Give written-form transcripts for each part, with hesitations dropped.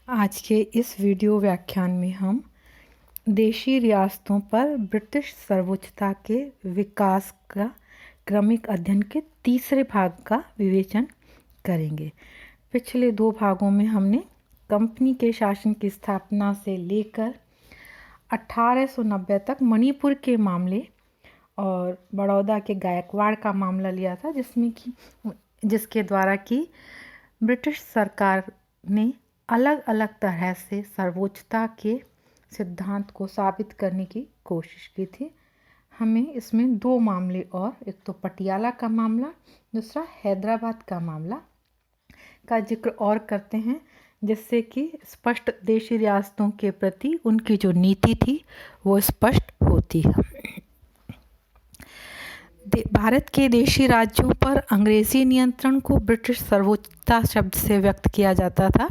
आज के इस वीडियो व्याख्यान में हम देशी रियासतों पर ब्रिटिश सर्वोच्चता के विकास का क्रमिक अध्ययन के तीसरे भाग का विवेचन करेंगे। पिछले दो भागों में हमने कंपनी के शासन की स्थापना से लेकर 1890 तक मणिपुर के मामले और बड़ौदा के गायकवाड़ का मामला लिया था, जिसके द्वारा कि ब्रिटिश सरकार ने अलग अलग तरह से सर्वोच्चता के सिद्धांत को साबित करने की कोशिश की थी। हमें इसमें दो मामले और, एक तो पटियाला का मामला, दूसरा हैदराबाद का मामला का जिक्र और करते हैं, जिससे कि स्पष्ट देशी रियासतों के प्रति उनकी जो नीति थी वो स्पष्ट होती है। भारत के देशी राज्यों पर अंग्रेजी नियंत्रण को ब्रिटिश सर्वोच्चता शब्द से व्यक्त किया जाता था।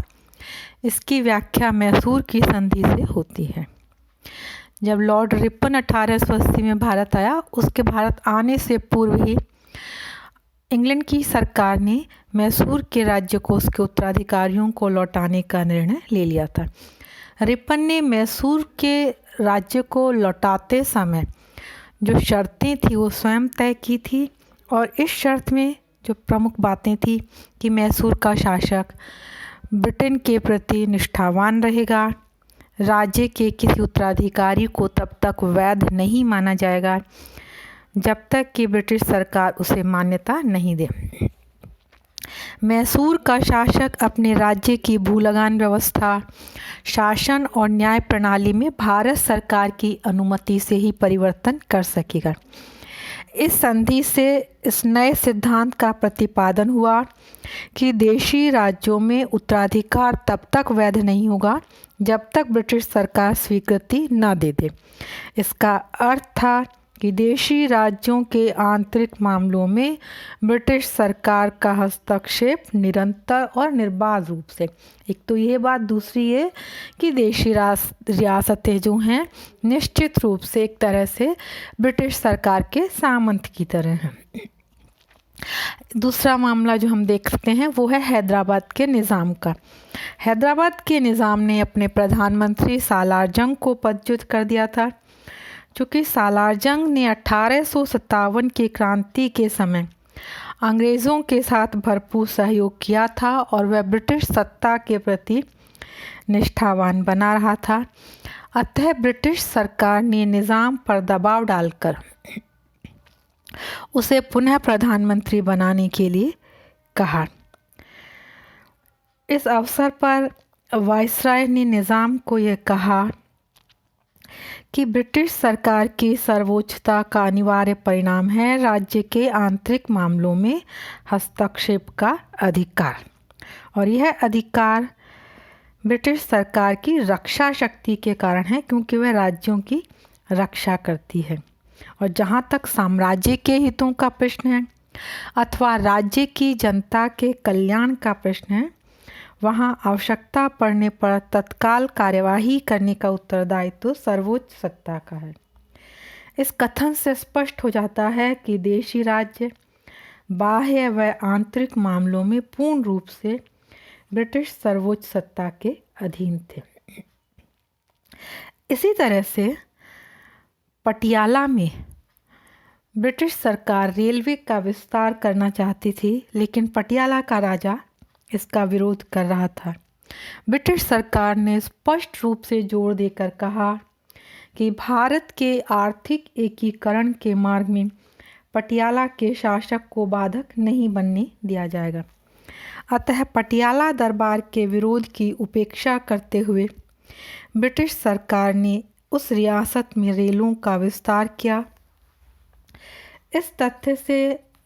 इसकी व्याख्या मैसूर की संधि से होती है। जब लॉर्ड रिपन 1880 में भारत आया, उसके भारत आने से पूर्व ही इंग्लैंड की सरकार ने मैसूर के राज्य को उसके उत्तराधिकारियों को लौटाने का निर्णय ले लिया था। रिपन ने मैसूर के राज्य को लौटाते समय जो शर्तें थी वो स्वयं तय की थी, और इस शर्त में जो प्रमुख बातें थी कि मैसूर का शासक ब्रिटेन के प्रति निष्ठावान रहेगा, राज्य के किसी उत्तराधिकारी को तब तक वैध नहीं माना जाएगा जब तक कि ब्रिटिश सरकार उसे मान्यता नहीं दे। मैसूर का शासक अपने राज्य की भूलगान व्यवस्था, शासन और न्याय प्रणाली में भारत सरकार की अनुमति से ही परिवर्तन कर सकेगा। इस संधि से इस नए सिद्धांत का प्रतिपादन हुआ कि देशी राज्यों में उत्तराधिकार तब तक वैध नहीं होगा जब तक ब्रिटिश सरकार स्वीकृति न दे दे। इसका अर्थ था कि देशी राज्यों के आंतरिक मामलों में ब्रिटिश सरकार का हस्तक्षेप निरंतर और निर्बाध रूप से, एक तो ये बात, दूसरी ये कि देशी रियासतें जो हैं निश्चित रूप से एक तरह से ब्रिटिश सरकार के सामंत की तरह हैं। दूसरा मामला जो हम देखते हैं वो है हैदराबाद के निज़ाम का। हैदराबाद के निज़ाम ने अपने प्रधानमंत्री सालार जंग को पदच्युत कर दिया था। चूँकि सालार जंग ने 1857 की क्रांति के समय अंग्रेज़ों के साथ भरपूर सहयोग किया था और वह ब्रिटिश सत्ता के प्रति निष्ठावान बना रहा था, अतः ब्रिटिश सरकार ने निज़ाम पर दबाव डालकर उसे पुनः प्रधानमंत्री बनाने के लिए कहा। इस अवसर पर वायसराय ने निज़ाम को यह कहा कि ब्रिटिश सरकार की सर्वोच्चता का अनिवार्य परिणाम है राज्य के आंतरिक मामलों में हस्तक्षेप का अधिकार, और यह अधिकार ब्रिटिश सरकार की रक्षा शक्ति के कारण है, क्योंकि वह राज्यों की रक्षा करती है। और जहाँ तक साम्राज्य के हितों का प्रश्न है अथवा राज्य की जनता के कल्याण का प्रश्न है, वहाँ आवश्यकता पड़ने पर तत्काल कार्यवाही करने का उत्तरदायित्व सर्वोच्च सत्ता का है। इस कथन से स्पष्ट हो जाता है कि देशी राज्य बाह्य व आंतरिक मामलों में पूर्ण रूप से ब्रिटिश सर्वोच्च सत्ता के अधीन थे। इसी तरह से पटियाला में ब्रिटिश सरकार रेलवे का विस्तार करना चाहती थी, लेकिन पटियाला का राजा इसका विरोध कर रहा था। ब्रिटिश सरकार ने स्पष्ट रूप से जोर देकर कहा कि भारत के आर्थिक एकीकरण के मार्ग में पटियाला के शासक को बाधक नहीं बनने दिया जाएगा। अतः पटियाला दरबार के विरोध की उपेक्षा करते हुए ब्रिटिश सरकार ने उस रियासत में रेलों का विस्तार किया।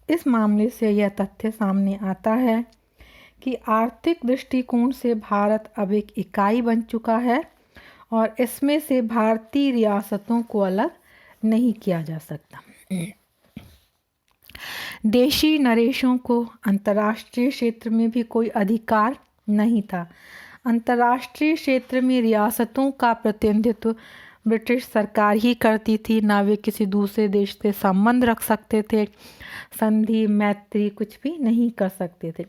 इस मामले से यह तथ्य सामने आता है कि आर्थिक दृष्टिकोण से भारत अब एक इकाई बन चुका है और इसमें से भारतीय रियासतों को अलग नहीं किया जा सकता। देशी नरेशों को अंतर्राष्ट्रीय क्षेत्र में भी कोई अधिकार नहीं था। अंतर्राष्ट्रीय क्षेत्र में रियासतों का प्रतिनिधित्व ब्रिटिश सरकार ही करती थी, ना वे किसी दूसरे देश से संबंध रख सकते थे, संधि मैत्री कुछ भी नहीं कर सकते थे।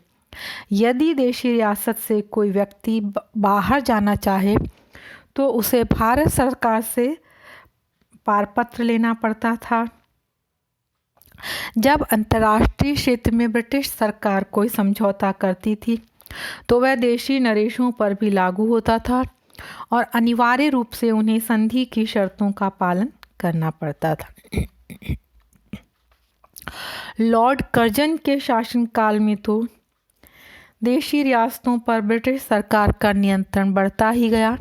यदि देशी रियासत से कोई व्यक्ति बाहर जाना चाहे तो उसे भारत सरकार से पारपत्र लेना पड़ता था। जब अंतर्राष्ट्रीय क्षेत्र में ब्रिटिश सरकार कोई समझौता करती थी तो वह देशी नरेशों पर भी लागू होता था और अनिवार्य रूप से उन्हें संधि की शर्तों का पालन करना पड़ता था। लॉर्ड कर्जन के शासनकाल में तो देशी रियासतों पर ब्रिटिश सरकार का नियंत्रण बढ़ता ही गया।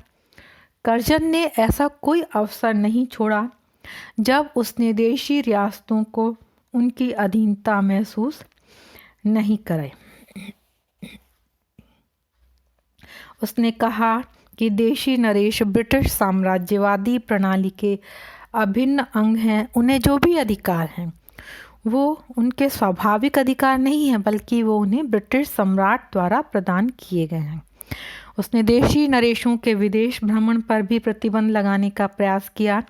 कर्जन ने ऐसा कोई अवसर नहीं छोड़ा जब उसने देशी रियासतों को उनकी अधीनता महसूस नहीं कराई। उसने कहा कि देशी नरेश ब्रिटिश साम्राज्यवादी प्रणाली के अभिन्न अंग हैं। उन्हें जो भी अधिकार हैं वो उनके स्वाभाविक अधिकार नहीं हैं, बल्कि वो उन्हें ब्रिटिश सम्राट द्वारा प्रदान किए गए हैं। उसने देशी नरेशों के विदेश भ्रमण पर भी प्रतिबंध लगाने का प्रयास किया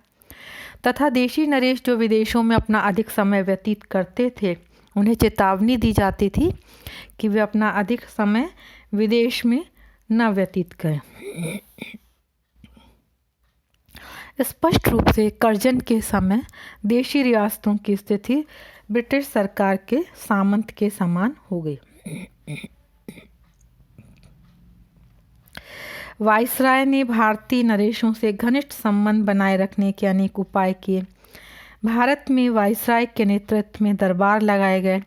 तथा देशी नरेश जो विदेशों में अपना अधिक समय व्यतीत करते थे उन्हें चेतावनी दी जाती थी कि वे अपना अधिक समय विदेश में न व्यतीत करें। स्पष्ट रूप से कर्जन के समय देशी रियासतों की स्थिति ब्रिटिश सरकार के सामंत के समान हो गई। वाइसराय ने भारतीय नरेशों से घनिष्ठ संबंध बनाए रखने के अनेक उपाय किए। भारत में वाइसराय के नेतृत्व में दरबार लगाए गए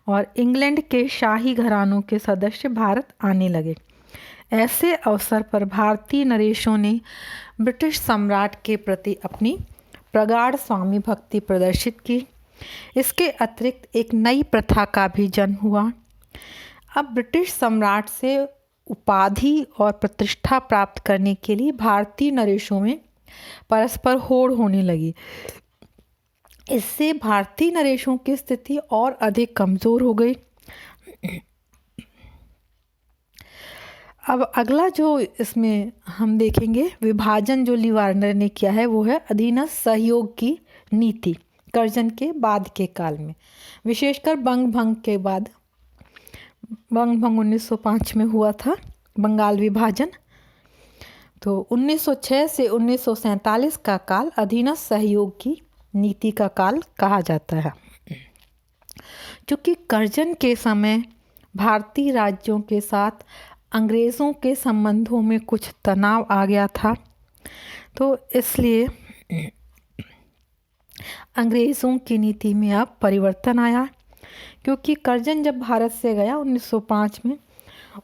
और इंग्लैंड के शाही घरानों के सदस्य भारत आने लगे। ऐसे अवसर पर भारतीय नरेशों ने ब्रिटिश सम्राट के प्रति अपनी प्रगाढ़ स्वामी भक्ति प्रदर्शित की। इसके अतिरिक्त एक नई प्रथा का भी जन्म हुआ। अब ब्रिटिश सम्राट से उपाधि और प्रतिष्ठा प्राप्त करने के लिए भारतीय नरेशों में परस्पर होड़ होने लगी। इससे भारतीय नरेशों की स्थिति और अधिक कमज़ोर हो गई। अब अगला जो इसमें हम देखेंगे विभाजन जो लीवार्नर ने किया है वो है अधीनस्थ सहयोग की नीति। कर्जन के बाद के काल में, विशेषकर बंग भंग के बाद, बंग भंग 1905 में हुआ था बंगाल विभाजन, तो 1906 से 1947 का काल अधीनस्थ सहयोग की नीति का काल कहा जाता है। क्योंकि कर्जन के समय भारतीय राज्यों के साथ अंग्रेज़ों के संबंधों में कुछ तनाव आ गया था, तो इसलिए अंग्रेज़ों की नीति में अब परिवर्तन आया। क्योंकि कर्जन जब भारत से गया 1905 में,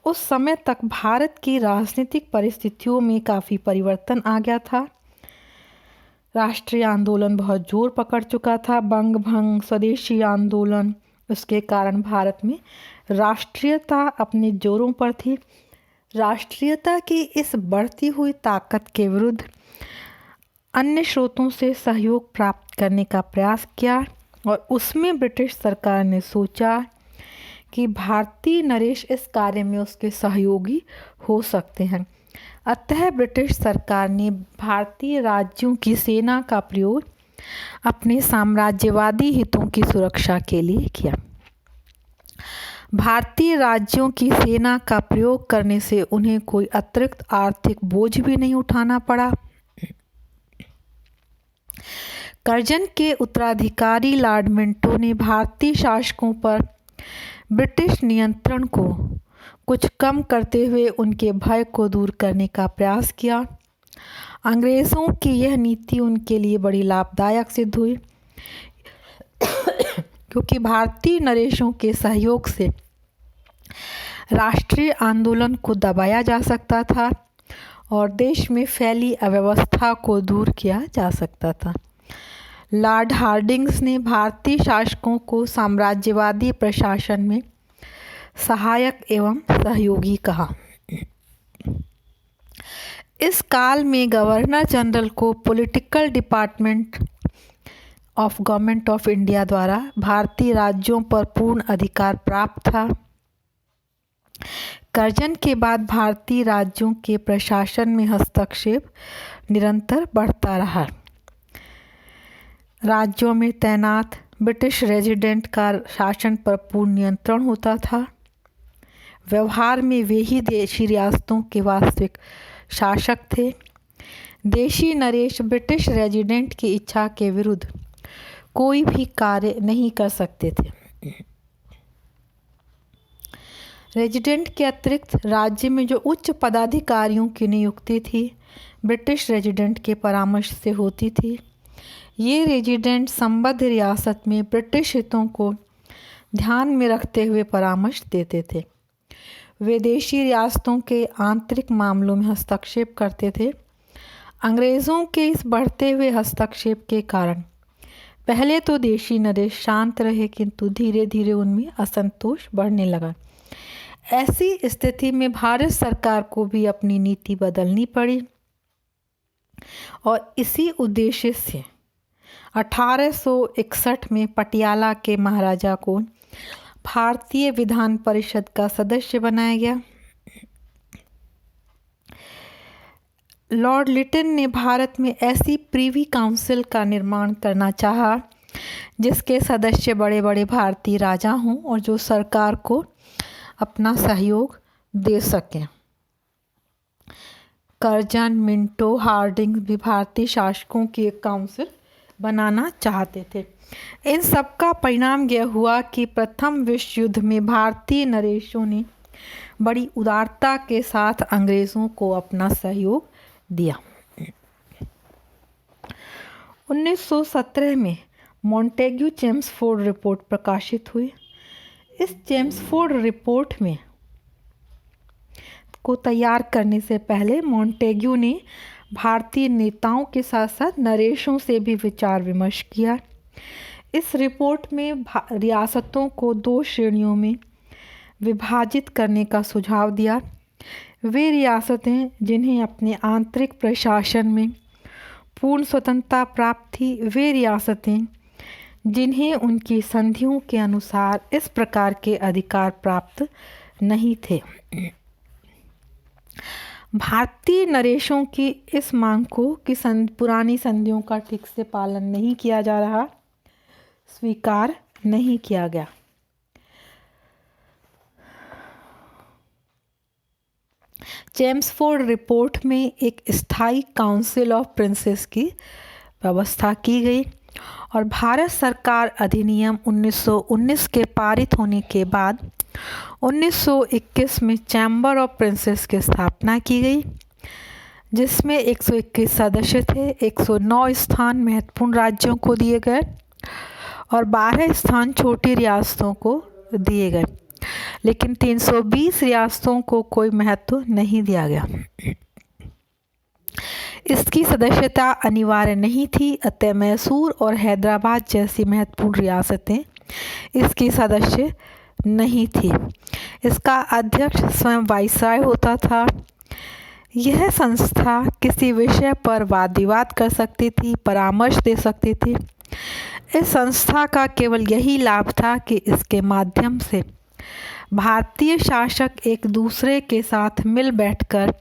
उस समय तक भारत की राजनीतिक परिस्थितियों में काफ़ी परिवर्तन आ गया था। राष्ट्रीय आंदोलन बहुत जोर पकड़ चुका था, बंग भंग, स्वदेशी आंदोलन, उसके कारण भारत में राष्ट्रीयता अपने जोरों पर थी। राष्ट्रीयता की इस बढ़ती हुई ताकत के विरुद्ध अन्य स्रोतों से सहयोग प्राप्त करने का प्रयास किया और उसमें ब्रिटिश सरकार ने सोचा कि भारतीय नरेश इस कार्य में उसके सहयोगी हो सकते हैं। अतः ब्रिटिश सरकार ने भारतीय राज्यों की सेना का प्रयोग अपने साम्राज्यवादी हितों की सुरक्षा के लिए किया। भारतीय राज्यों की सेना का प्रयोग करने से उन्हें कोई अतिरिक्त आर्थिक बोझ भी नहीं उठाना पड़ा। कर्जन के उत्तराधिकारी लॉर्ड मिंटो ने भारतीय शासकों पर ब्रिटिश नियंत्रण को कुछ कम करते हुए उनके भय को दूर करने का प्रयास किया। अंग्रेज़ों की यह नीति उनके लिए बड़ी लाभदायक सिद्ध हुई, क्योंकि भारतीय नरेशों के सहयोग से राष्ट्रीय आंदोलन को दबाया जा सकता था और देश में फैली अव्यवस्था को दूर किया जा सकता था। लॉर्ड हार्डिंग्स ने भारतीय शासकों को साम्राज्यवादी प्रशासन में सहायक एवं सहयोगी कहा। इस काल में गवर्नर जनरल को political department of government of India द्वारा भारतीय राज्यों पर पूर्ण अधिकार प्राप्त था। कर्जन के बाद भारतीय राज्यों के प्रशासन में हस्तक्षेप निरंतर बढ़ता रहा। राज्यों में तैनात ब्रिटिश रेजिडेंट का शासन पर पूर्ण नियंत्रण होता था। व्यवहार में वे ही देशी रियासतों के वास्तविक शासक थे। देशी नरेश ब्रिटिश रेजिडेंट की इच्छा के विरुद्ध कोई भी कार्य नहीं कर सकते थे। रेजिडेंट के अतिरिक्त राज्य में जो उच्च पदाधिकारियों की नियुक्ति थी ब्रिटिश रेजिडेंट के परामर्श से होती थी। ये रेजिडेंट संबद्ध रियासत में ब्रिटिश हितों को ध्यान में रखते हुए परामर्श देते थे। वे देशी रियासतों के आंतरिक मामलों में हस्तक्षेप करते थे। अंग्रेज़ों के इस बढ़ते हुए हस्तक्षेप के कारण पहले तो देशी नरेश शांत रहे, किंतु धीरे धीरे उनमें असंतोष बढ़ने लगा। ऐसी स्थिति में भारत सरकार को भी अपनी नीति बदलनी पड़ी और इसी उद्देश्य से 1861 में पटियाला के महाराजा को भारतीय विधान परिषद का सदस्य बनाया गया। लॉर्ड लिटन ने भारत में ऐसी प्रीवी काउंसिल का निर्माण करना चाहा जिसके सदस्य बड़े बड़े भारतीय राजा हों और जो सरकार को अपना सहयोग दे सकें। कर्जन, मिंटो, हार्डिंग भी भारतीय शासकों की एक काउंसिल बनाना चाहते थे। इन सब का परिणाम यह हुआ कि प्रथम विश्व युद्ध में भारतीय नरेशों ने बड़ी उदारता के साथ अंग्रेज़ों को अपना सहयोग दिया। 1917 में मॉन्टेग्यू चेम्सफोर्ड रिपोर्ट प्रकाशित हुई। इस चेम्सफोर्ड रिपोर्ट में को तैयार करने से पहले मॉन्टेग्यू ने भारतीय नेताओं के साथ साथ नरेशों से भी विचार विमर्श किया। इस रिपोर्ट में रियासतों को 2 श्रेणियों में विभाजित करने का सुझाव दिया। वे रियासतें जिन्हें अपने आंतरिक प्रशासन में पूर्ण स्वतंत्रता प्राप्त थी, वे रियासतें जिन्हें उनकी संधियों के अनुसार इस प्रकार के अधिकार प्राप्त नहीं थे। भारतीय नरेशों की इस मांग को कि पुरानी संधियों का ठीक से पालन नहीं किया जा रहा, स्वीकार नहीं किया गया। चेम्सफोर्ड रिपोर्ट में एक स्थायी काउंसिल ऑफ प्रिंसेस की व्यवस्था की गई और भारत सरकार अधिनियम 1919 के पारित होने के बाद 1921 में चैम्बर ऑफ प्रिंसेस की स्थापना की गई, जिसमें 121 सदस्य थे। 109 स्थान महत्वपूर्ण राज्यों को दिए गए और 12 स्थान छोटी रियासतों को दिए गए, लेकिन 320 रियासतों को कोई महत्व नहीं दिया गया। इसकी सदस्यता अनिवार्य नहीं थी, अतः मैसूर और हैदराबाद जैसी महत्वपूर्ण रियासतें इसकी सदस्य नहीं थी। इसका अध्यक्ष स्वयं वाइसराय होता था। यह संस्था किसी विषय पर वाद विवाद कर सकती थी, परामर्श दे सकती थी। इस संस्था का केवल यही लाभ था कि इसके माध्यम से भारतीय शासक एक दूसरे के साथ मिल बैठकर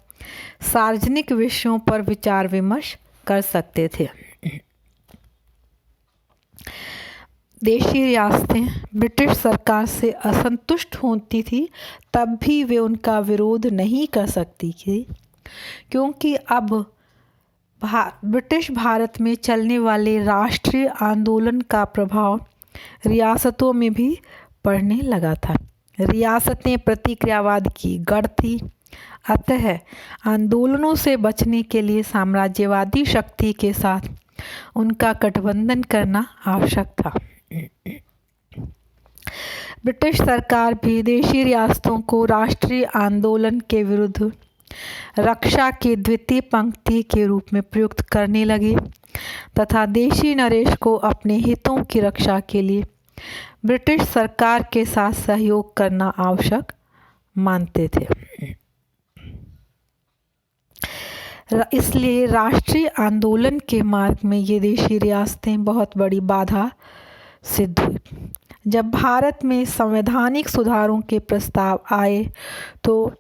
सार्वजनिक विषयों पर विचार विमर्श कर सकते थे। देशी रियासतें ब्रिटिश सरकार से असंतुष्ट होती थी, तब भी वे उनका विरोध नहीं कर सकती थी, क्योंकि अब ब्रिटिश भारत में चलने वाले राष्ट्रीय आंदोलन का प्रभाव रियासतों में भी पड़ने लगा था। रियासतें प्रतिक्रियावाद की गढ़ थी, अतः आंदोलनों से बचने के लिए साम्राज्यवादी शक्ति के साथ उनका गठबंधन करना आवश्यक था। ब्रिटिश सरकार भी देशी रियासतों को राष्ट्रीय आंदोलन के विरुद्ध रक्षा की द्वितीय पंक्ति के रूप में प्रयुक्त करने लगी तथा देशी नरेश को अपने हितों की रक्षा के लिए ब्रिटिश सरकार के साथ सहयोग करना आवश्यक मानते थे। इसलिए राष्ट्रीय आंदोलन के मार्ग में ये देशी रियासतें बहुत बड़ी बाधा सिद्ध हुई। जब भारत में संवैधानिक सुधारों के प्रस्ताव आए तो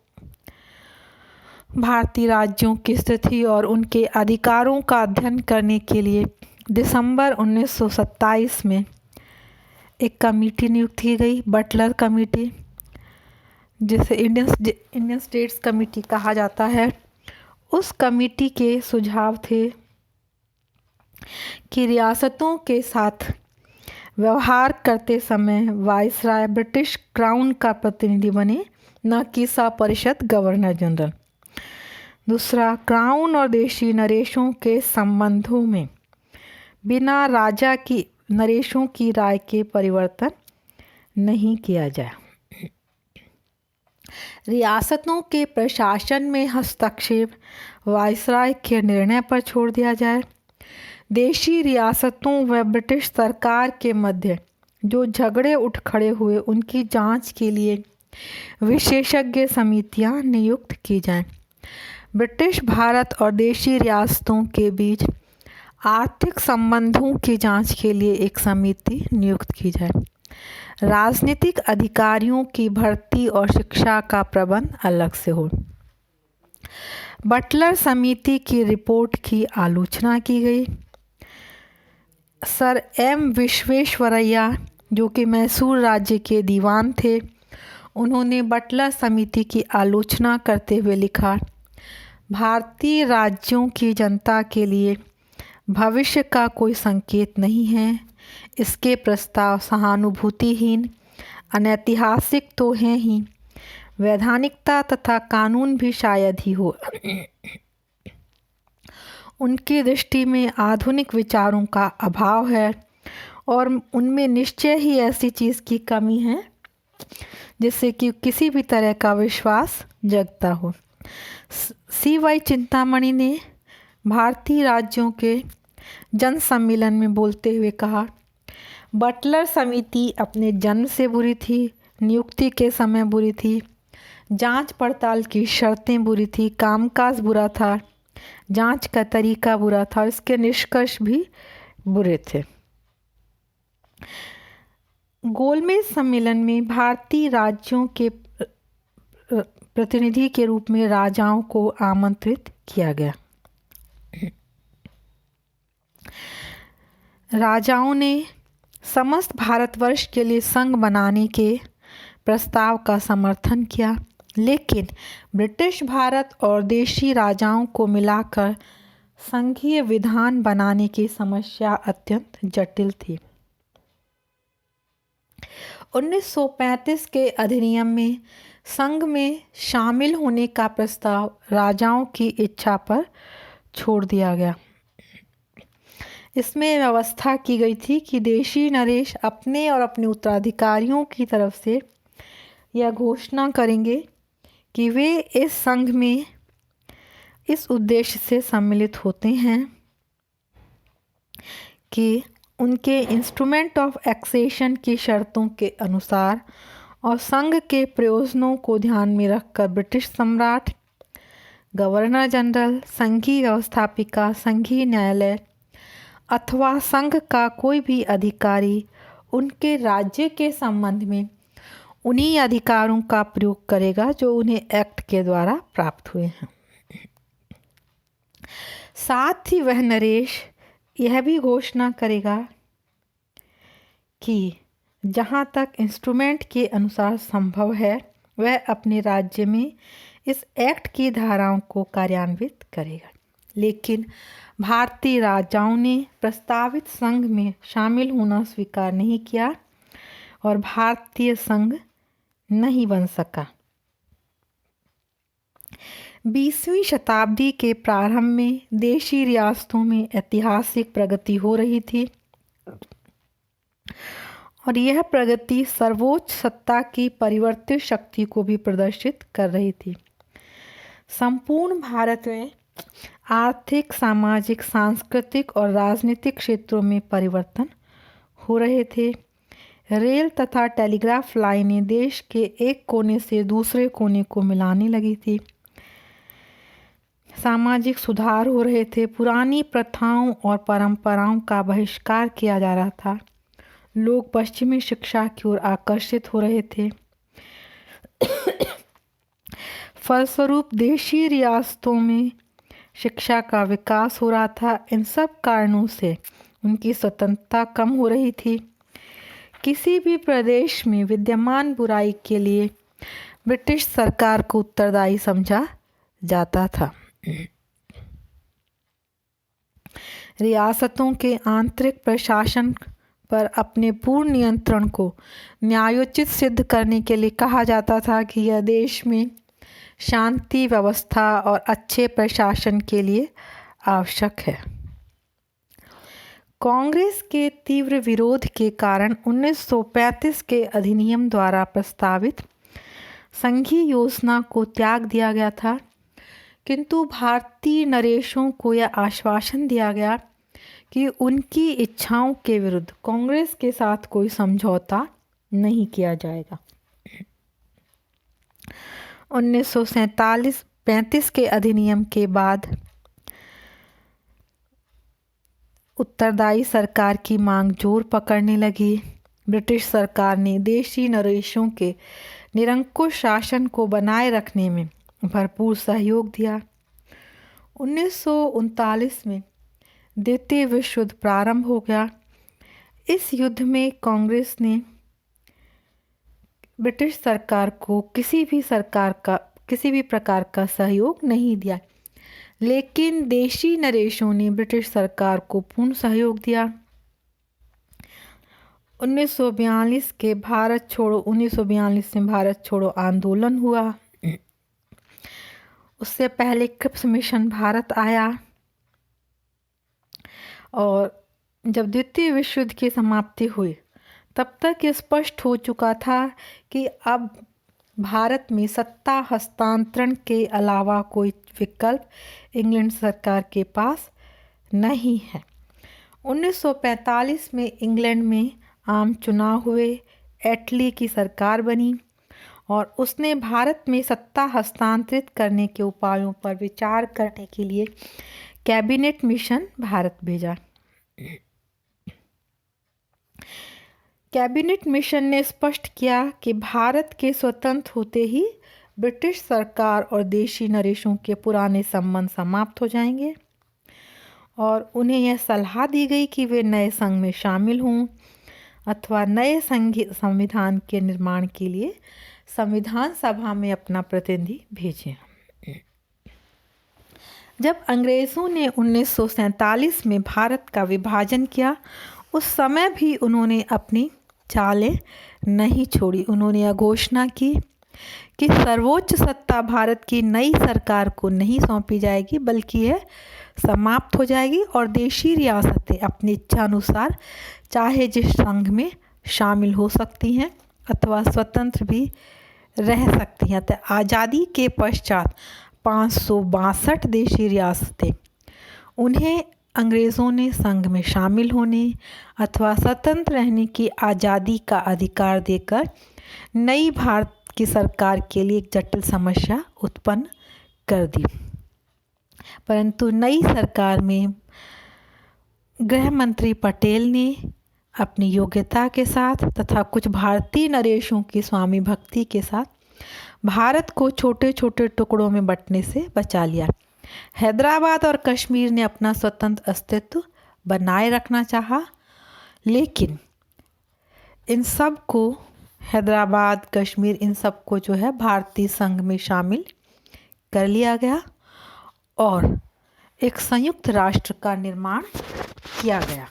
भारतीय राज्यों की स्थिति और उनके अधिकारों का अध्ययन करने के लिए दिसंबर 1927 में एक कमेटी नियुक्त की गई, बटलर कमेटी, जिसे इंडियन स्टेट्स कमेटी कहा जाता है, उस कमेटी के सुझाव थे कि रियासतों के साथ व्यवहार करते समय वाइसराय ब्रिटिश क्राउन का प्रतिनिधि बने, न कि सपरिषद गवर्नर जनरल। दूसरा, क्राउन और देशी नरेशों के संबंधों में बिना राजा की नरेशों की राय के परिवर्तन नहीं किया जाए। रियासतों के प्रशासन में हस्तक्षेप वाइसराय के निर्णय पर छोड़ दिया जाए। देशी रियासतों व ब्रिटिश सरकार के मध्य जो झगड़े उठ खड़े हुए, उनकी जांच के लिए विशेषज्ञ समितियां नियुक्त की जाएं। ब्रिटिश भारत और देशी रियासतों के बीच आर्थिक संबंधों की जांच के लिए एक समिति नियुक्त की जाए। राजनीतिक अधिकारियों की भर्ती और शिक्षा का प्रबंध अलग से हो। बटलर समिति की रिपोर्ट की आलोचना की गई। सर एम विश्वेश्वरैया, जो कि मैसूर राज्य के दीवान थे, उन्होंने बटलर समिति की आलोचना करते हुए लिखा, भारतीय राज्यों की जनता के लिए भविष्य का कोई संकेत नहीं है। इसके प्रस्ताव सहानुभूतिहीन, अनैतिहासिक तो हैं ही, वैधानिकता तथा कानून भी शायद ही हो। उनकी दृष्टि में आधुनिक विचारों का अभाव है और उनमें निश्चय ही ऐसी चीज़ की कमी है जिससे कि किसी भी तरह का विश्वास जगता हो। CY चिंतामणि ने भारतीय राज्यों के जन सम्मेलन में बोलते हुए कहा, बटलर समिति अपने जन्म से बुरी थी, नियुक्ति के समय बुरी थी, जांच पड़ताल की शर्तें बुरी थी, कामकाज बुरा था, जांच का तरीका बुरा था और इसके निष्कर्ष भी बुरे थे। गोलमेज सम्मेलन में भारतीय राज्यों के प्रतिनिधि के रूप में राजाओं को आमंत्रित किया गया। राजाओं ने समस्त भारतवर्ष के लिए संघ बनाने के प्रस्ताव का समर्थन किया, लेकिन ब्रिटिश भारत और देशी राजाओं को मिलाकर संघीय विधान बनाने की समस्या अत्यंत जटिल थी। 1935 के अधिनियम में संघ में शामिल होने का प्रस्ताव राजाओं की इच्छा पर छोड़ दिया गया। इसमें व्यवस्था की गई थी कि देशी नरेश अपने और अपने उत्तराधिकारियों की तरफ से यह घोषणा करेंगे कि वे इस संघ में इस उद्देश्य से सम्मिलित होते हैं कि उनके इंस्ट्रूमेंट ऑफ एक्सेशन की शर्तों के अनुसार और संघ के प्रयोजनों को ध्यान में रखकर ब्रिटिश सम्राट, गवर्नर जनरल, संघीय व्यवस्थापिका, संघीय न्यायालय अथवा संघ का कोई भी अधिकारी उनके राज्य के संबंध में उन्हीं अधिकारों का प्रयोग करेगा जो उन्हें एक्ट के द्वारा प्राप्त हुए हैं। साथ ही वह नरेश यह भी घोषणा करेगा कि जहाँ तक इंस्ट्रूमेंट के अनुसार संभव है वह अपने राज्य में इस एक्ट की धाराओं को कार्यान्वित करेगा। लेकिन भारतीय राजाओं ने प्रस्तावित संघ में शामिल होना स्वीकार नहीं किया और भारतीय संघ नहीं बन सका। 20वीं शताब्दी के प्रारंभ में देशी रियासतों में ऐतिहासिक प्रगति हो रही थी और यह प्रगति सर्वोच्च सत्ता की परिवर्तित शक्ति को भी प्रदर्शित कर रही थी। संपूर्ण भारत में आर्थिक, सामाजिक, सांस्कृतिक और राजनीतिक क्षेत्रों में परिवर्तन हो रहे थे। रेल तथा टेलीग्राफ लाइनें देश के एक कोने से दूसरे कोने को मिलाने लगी थी। सामाजिक सुधार हो रहे थे। पुरानी प्रथाओं और परंपराओं का बहिष्कार किया जा रहा था। लोग पश्चिमी शिक्षा की ओर आकर्षित हो रहे थे। फलस्वरूप देशी रियासतों में शिक्षा का विकास हो रहा था। इन सब कारणों से उनकी स्वतंत्रता कम हो रही थी। किसी भी प्रदेश में विद्यमान बुराई के लिए ब्रिटिश सरकार को उत्तरदायी समझा जाता था। रियासतों के आंतरिक प्रशासन पर अपने पूर्ण नियंत्रण को न्यायोचित सिद्ध करने के लिए कहा जाता था कि यह देश में शांति व्यवस्था और अच्छे प्रशासन के लिए आवश्यक है। कांग्रेस के तीव्र विरोध के कारण 1935 के अधिनियम द्वारा प्रस्तावित संघीय योजना को त्याग दिया गया था, किंतु भारतीय नरेशों को यह आश्वासन दिया गया कि उनकी इच्छाओं के विरुद्ध कांग्रेस के साथ कोई समझौता नहीं किया जाएगा। 1935 के अधिनियम के बाद उत्तरदायी सरकार की मांग जोर पकड़ने लगी। ब्रिटिश सरकार ने देशी नरेशों के निरंकुश शासन को बनाए रखने में भरपूर सहयोग दिया। 1939 में द्वितीय विश्व युद्ध प्रारंभ हो गया। इस युद्ध में कांग्रेस ने ब्रिटिश सरकार को किसी भी प्रकार का सहयोग नहीं दिया, लेकिन देशी नरेशों ने ब्रिटिश सरकार को पूर्ण सहयोग दिया। 1942 में भारत छोड़ो आंदोलन हुआ। उससे पहले क्रिप्स मिशन भारत आया और जब द्वितीय विश्व युद्ध की समाप्ति हुई तब तक ये स्पष्ट हो चुका था कि अब भारत में सत्ता हस्तांतरण के अलावा कोई विकल्प इंग्लैंड सरकार के पास नहीं है। 1945 में इंग्लैंड में आम चुनाव हुए, एटली की सरकार बनी और उसने भारत में सत्ता हस्तांतरित करने के उपायों पर विचार करने के लिए कैबिनेट मिशन भारत भेजा। कैबिनेट मिशन ने स्पष्ट किया कि भारत के स्वतंत्र होते ही ब्रिटिश सरकार और देशी नरेशों के पुराने संबंध समाप्त हो जाएंगे और उन्हें यह सलाह दी गई कि वे नए संघ में शामिल हों अथवा नए संविधान के निर्माण के लिए संविधान सभा में अपना प्रतिनिधि भेजें। जब अंग्रेज़ों ने 1947 में भारत का विभाजन किया, उस समय भी उन्होंने अपनी चालें नहीं छोड़ी। उन्होंने यह घोषणा की कि सर्वोच्च सत्ता भारत की नई सरकार को नहीं सौंपी जाएगी, बल्कि यह समाप्त हो जाएगी और देशी रियासतें अपनी इच्छा अनुसार चाहे जिस संघ में शामिल हो सकती हैं अथवा स्वतंत्र भी रह सकती हैं। तो आज़ादी के पश्चात 562 देशी रियासतें, उन्हें अंग्रेज़ों ने संघ में शामिल होने अथवा स्वतंत्र रहने की आज़ादी का अधिकार देकर नई भारत की सरकार के लिए एक जटिल समस्या उत्पन्न कर दी। परंतु नई सरकार में गृह मंत्री पटेल ने अपनी योग्यता के साथ तथा कुछ भारतीय नरेशों की स्वामी भक्ति के साथ भारत को छोटे छोटे टुकड़ों में बंटने से बचा लिया। हैदराबाद और कश्मीर ने अपना स्वतंत्र अस्तित्व बनाए रखना चाहा, लेकिन इन सब को हैदराबाद, कश्मीर, इन सब को जो है भारतीय संघ में शामिल कर लिया गया और एक संयुक्त राष्ट्र का निर्माण किया गया।